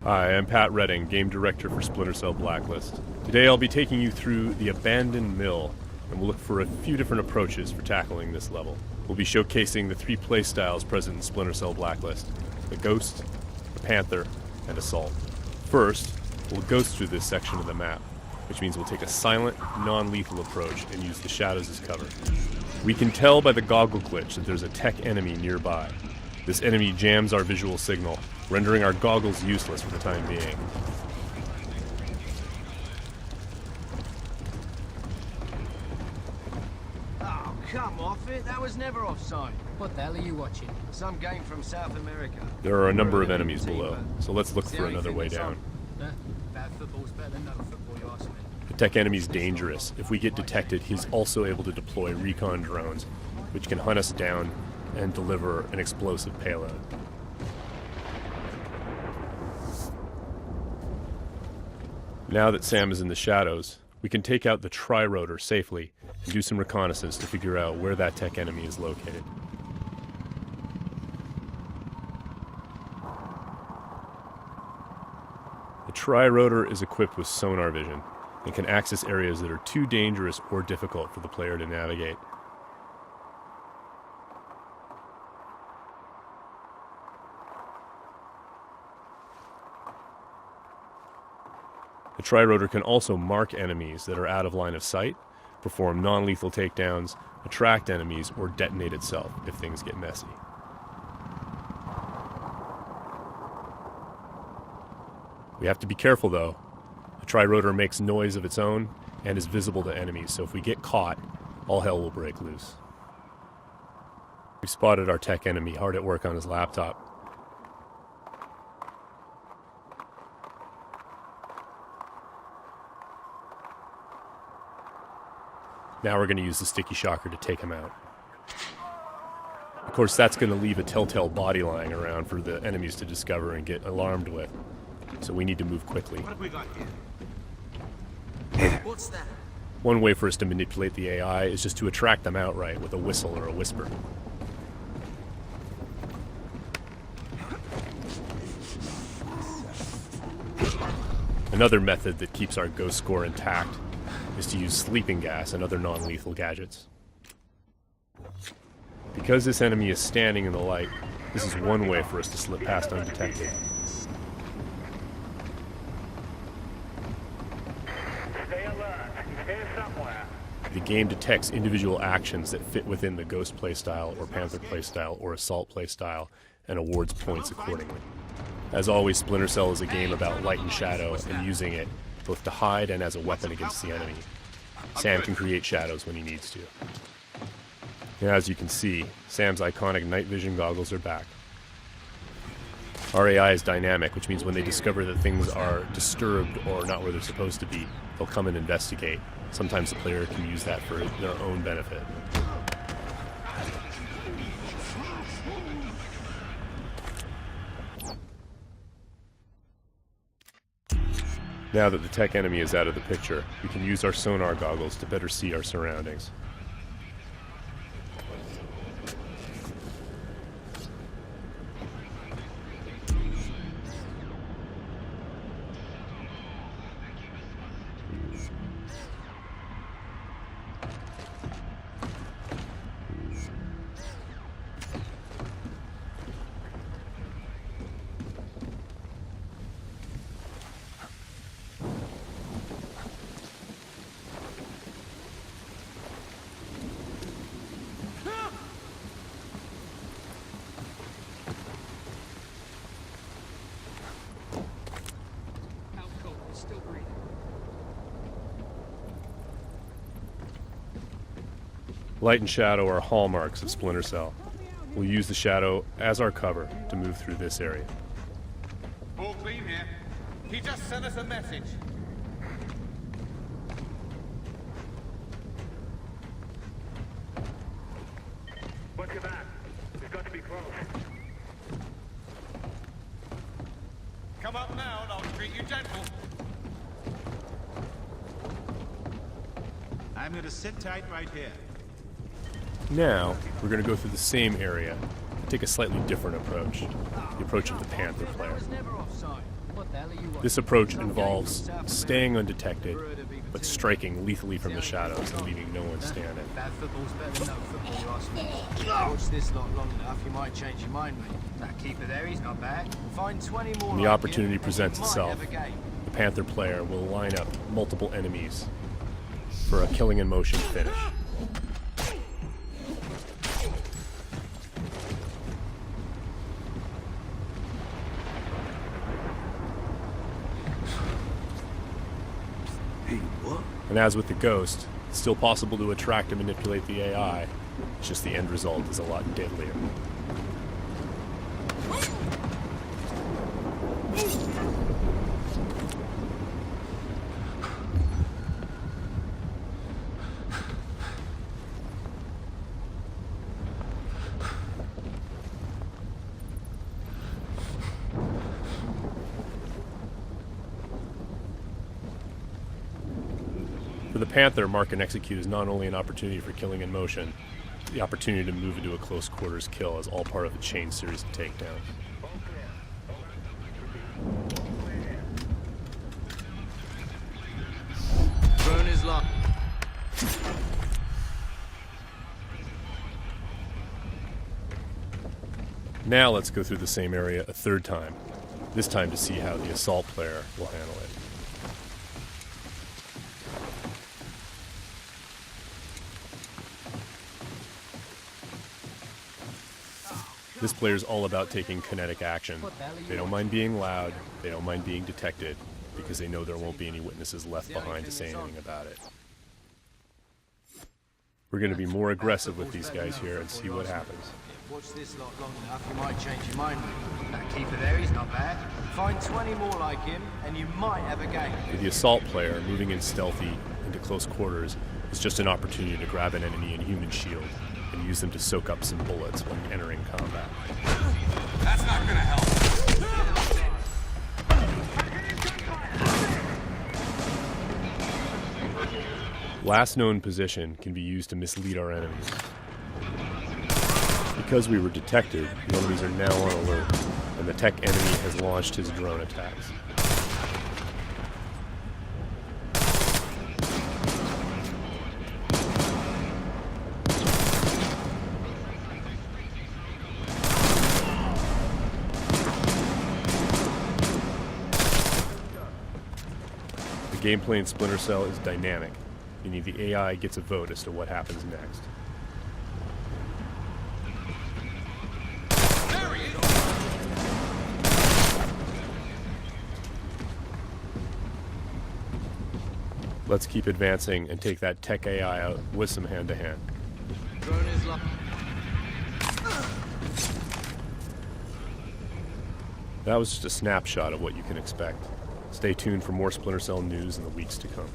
Hi, I'm Pat Redding, Game Director for Splinter Cell Blacklist. Today I'll be taking you through the abandoned mill, and we'll look for a few different approaches for tackling this level. We'll be showcasing the three playstyles present in Splinter Cell Blacklist: the Ghost, the Panther, and Assault. First, we'll ghost through this section of the map, which means we'll take a silent, non-lethal approach and use the shadows as cover. We can tell by the goggle glitch that there's a tech enemy nearby. This enemy jams our visual signal, rendering our goggles useless for the time being. Oh, come off it. That was never offside. What the hell are you watching? Some game from South America. There are a number of enemies below, so let's look for another way down. Bad football's better than no football, you ask me. The tech enemy's dangerous. If we get detected, he's also able to deploy recon drones, which can hunt us down and deliver an explosive payload. Now that Sam is in the shadows, we can take out the tri-rotor safely and do some reconnaissance to figure out where that tech enemy is located. The tri-rotor is equipped with sonar vision and can access areas that are too dangerous or difficult for the player to navigate. The tri-rotor can also mark enemies that are out of line of sight, perform non-lethal takedowns, attract enemies, or detonate itself if things get messy. We have to be careful though. The tri-rotor makes noise of its own and is visible to enemies, so if we get caught, all hell will break loose. We've spotted our tech enemy hard at work on his laptop. Now we're going to use the sticky shocker to take him out. Of course, that's going to leave a telltale body lying around for the enemies to discover and get alarmed with. So we need to move quickly. What have we got here? What's that? One way for us to manipulate the AI is just to attract them outright with a whistle or a whisper. Another method that keeps our ghost score intact is to use sleeping gas and other non-lethal gadgets. Because this enemy is standing in the light, this is one way for us to slip past undetected. Stay alert. He's here somewhere. The game detects individual actions that fit within the Ghost playstyle or Panther playstyle or Assault playstyle and awards points accordingly. As always, Splinter Cell is a game about light and shadow and using it both to hide and as a weapon against the enemy. Sam can create shadows when he needs to. And as you can see, Sam's iconic night vision goggles are back. Our AI is dynamic, which means when they discover that things are disturbed or not where they're supposed to be, they'll come and investigate. Sometimes the player can use that for their own benefit. Now that the tech enemy is out of the picture, we can use our sonar goggles to better see our surroundings. Still breathing. Light and shadow are hallmarks of Splinter Cell. We'll use the shadow as our cover to move through this area. All clean here. He just sent us a message. What's your back? We've got to be close. Come up now and I'll treat you gentle. I'm gonna sit tight right here. Now, we're going to go through the same area and take a slightly different approach. The approach of the Panther player. That was never offside. What the hell are you watching? This approach involves staying undetected, but striking lethally from the shadows and leaving no one standing. Bad football's better than no football, you ask me. Watch this lot long enough, you might change your mind, mate. That keeper there, he's not bad. Find 20 more When the like opportunity him, and presents you might itself, have a game. the Panther player will line up multiple enemies for a killing in motion finish. Hey, what? And as with the Ghost, it's still possible to attract and manipulate the AI. It's just the end result is a lot deadlier. For the Panther, mark and execute is not only an opportunity for killing in motion, the opportunity to move into a close quarters kill is all part of a chain series of takedowns. Drone is locked. Now let's go through the same area a third time, this time to see how the assault player will handle it. This player is all about taking kinetic action. They don't mind being loud, they don't mind being detected, because they know there won't be any witnesses left behind to say anything about it. We're going to be more aggressive with these guys here and see what happens. Watch this lot long enough, you might change your mind, mate. That keeper there, he's not bad. Find 20 more like him, and you might have a game. For the assault player, moving in stealthy into close quarters is just an opportunity to grab an enemy in human shield and use them to soak up some bullets when entering combat. That's not gonna help. Last known position can be used to mislead our enemies. Because we were detected, the enemies are now on alert, and the tech enemy has launched his drone attacks. The gameplay in Splinter Cell is dynamic, meaning the AI gets a vote as to what happens next. Let's keep advancing and take that tech AI out with some hand-to-hand. Drone is locked. That was just a snapshot of what you can expect. Stay tuned for more Splinter Cell news in the weeks to come.